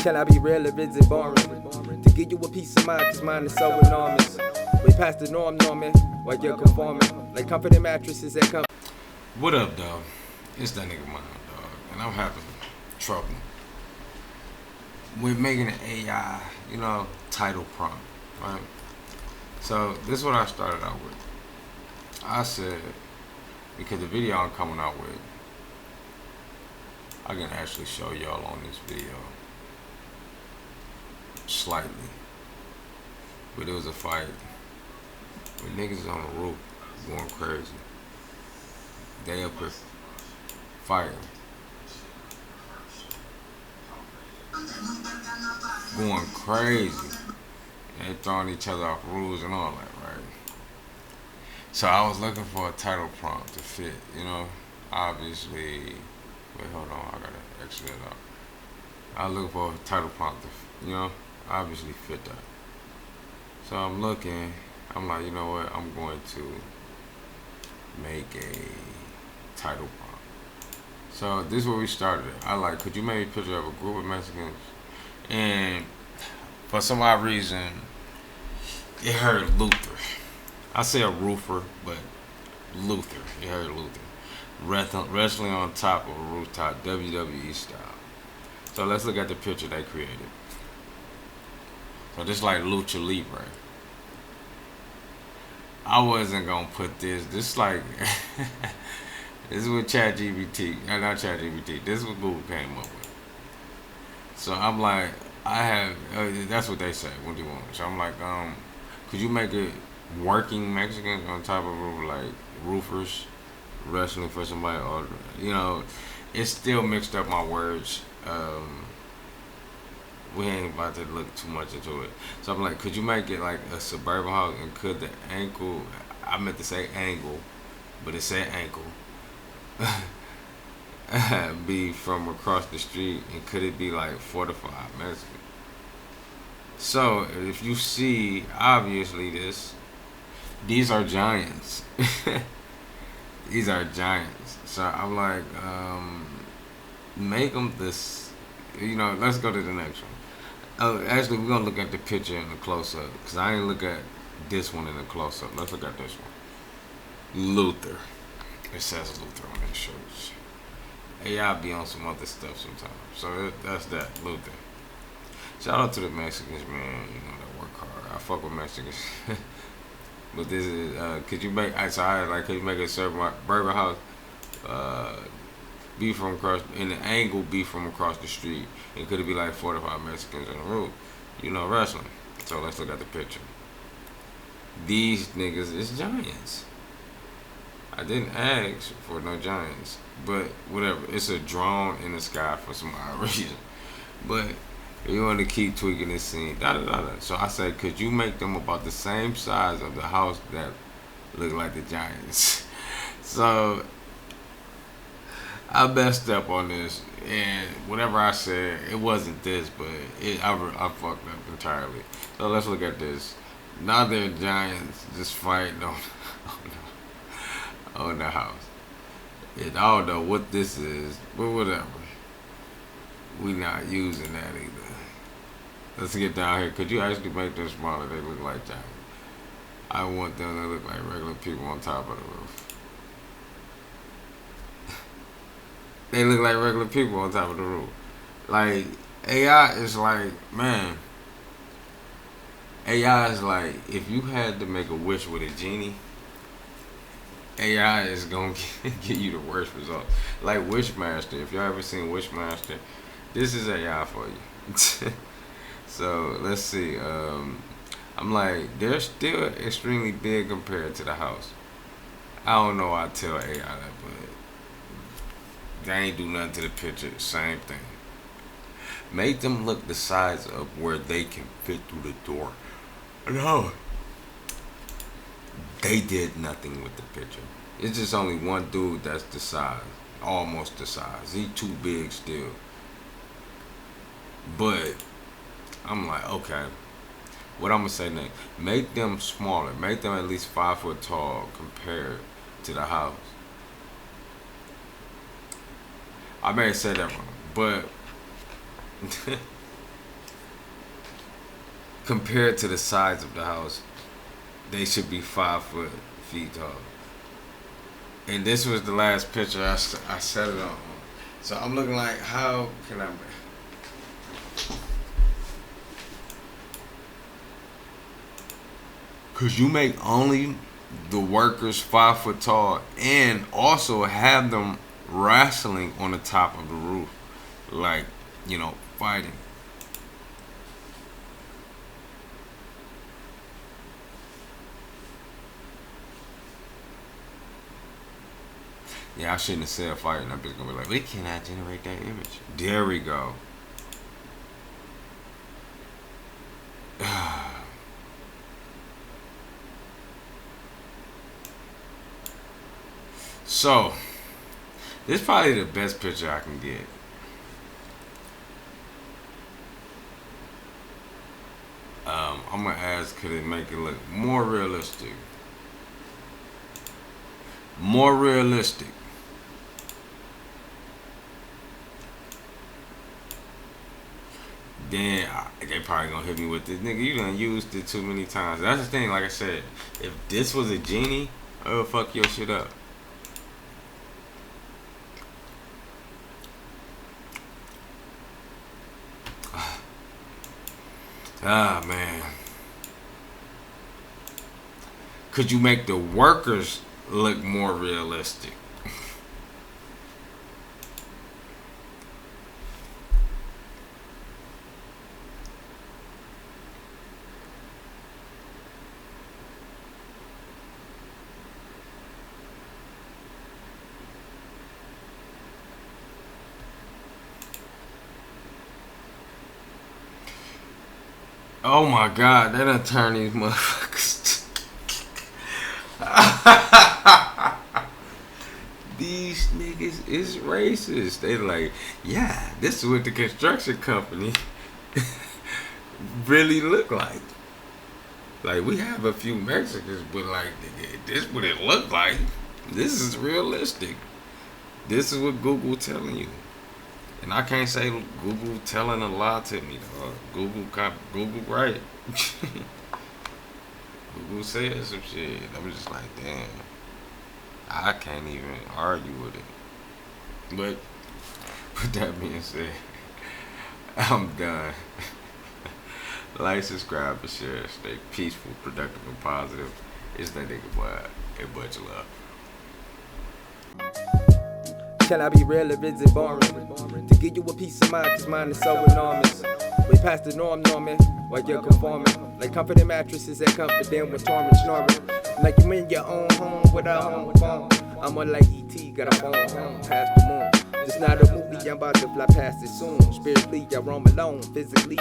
Can I be real or is it boring? To give you a peace of mind, cause mine is so enormous. Way past the norm, Norman, while you're conforming. Like comforting mattresses that come. What up, dog? It's that nigga mine, dog, and I'm having trouble with making an AI, title prompt, right? So this is what I started out with. I said, because the video I'm coming out with, I can actually show y'all on this video slightly, but it was a fight with niggas on the roof going crazy. They up here fighting, going crazy. They throwing each other off rules and all that, right? So I was looking for a title prompt to fit, Obviously, wait, hold on, I gotta exit it out. I was looking for a title prompt to, obviously fit that. So I'm looking, I'm like, you know what? I'm going to make a title prompt. So this is where we started. I like, could you make me a picture of a group of Mexicans? And for some odd reason, it heard Luther. I say a roofer, but Luther. It heard Luther. Wrestling on top of a rooftop, WWE style. So let's look at the picture they created. So this is like Lucha Libre. I wasn't gonna put this. This like this is what ChatGPT, not ChatGPT. This is what Google came up with. So I'm like, that's what they say. What do you want? So I'm like, could you make it working Mexicans on top of a roof, like roofers wrestling for somebody, or it still mixed up my words. We ain't about to look too much into it. So I'm like, could you make it like a suburban house, and could the ankle, I meant to say angle, but it said ankle, be from across the street, and could it be like 4 to 5 Mexican? So if you see, obviously these are giants. These are giants. So I'm like, make them this, let's go to the next one. Oh, actually, we're going to look at the picture in the close-up, because I ain't look at this one in the close-up. Let's look at this one. Luther. It says Luther on his shirts. AI be on some other stuff sometimes. So that's that, Luther. Shout out to the Mexicans, man, that work hard. I fuck with Mexicans. But this is, could you make, could you make a certain burger house, be from across, in the angle, be from across the street, and could it be like 4 to 5 Mexicans on the roof, wrestling. So let's look at the picture. These niggas is giants. I didn't ask for no giants, but whatever. It's a drone in the sky for some odd reason. But you want to keep tweaking this scene, So I said, could you make them about the same size of the house that look like the giants? So I messed up on this, and whatever I said, it wasn't this, but I fucked up entirely. So let's look at this. Now they're giants just fighting on the house. And I don't know what this is, but whatever. We not using that either. Let's get down here. Could you actually make them smaller? They look like giants. I want them to look like regular people on top of the roof. They look like regular people on top of the roof. Like, AI is like, man. AI is like, if you had to make a wish with a genie, AI is going to give you the worst results. Like Wishmaster. If y'all ever seen Wishmaster, this is AI for you. So, let's see. I'm like, they're still extremely big compared to the house. I don't know why I tell AI that, but they ain't do nothing to the picture. Same thing. Make them look the size of where they can fit through the door. No. They did nothing with the picture. It's just only one dude that's the size. Almost the size. He too big still. But I'm like, okay. What I'm going to say next. Make them smaller. Make them at least 5 foot tall compared to the house. I may have said that wrong, but compared to the size of the house, they should be 5 feet tall. And this was the last picture I set it on. So I'm looking like, how can I? Cause you make only the workers 5 foot tall, and also have them wrestling on the top of the roof, like, fighting. Yeah, I shouldn't have said fighting. I'm just gonna be like, we cannot generate that image. There we go. So, this is probably the best picture I can get. I'm gonna ask, could it make it look more realistic? More realistic. Then they probably gonna hit me with this, nigga, you done used it too many times. That's the thing, like I said, if this was a genie, I would fuck your shit up. Ah, man. Could you make the workers look more realistic? Oh my God, that done turn these motherfuckers. These niggas is racist. They like, yeah, this is what the construction company really look like. Like, we have a few Mexicans, but like, this is what it look like. This is realistic. This is what Google telling you. And I can't say Google telling a lie to me, dog. Google right. Google said some shit. I'm just like, damn. I can't even argue with it. But with that being said, I'm done. Like, subscribe, and share. Stay peaceful, productive, and positive. It's that nigga boy. A bunch of love. Can I be real or is it boring? To give you a peace of mind, cause mine is so enormous. Way past the norm, Norman, while you're conforming. Like comforting mattresses that comfort them when torn and snoring. Like you in your own home with a home phone. I'm on like E.T., got a phone home past the moon. It's not a movie, I'm about to fly past it soon. Spiritually, I roam alone. Physically,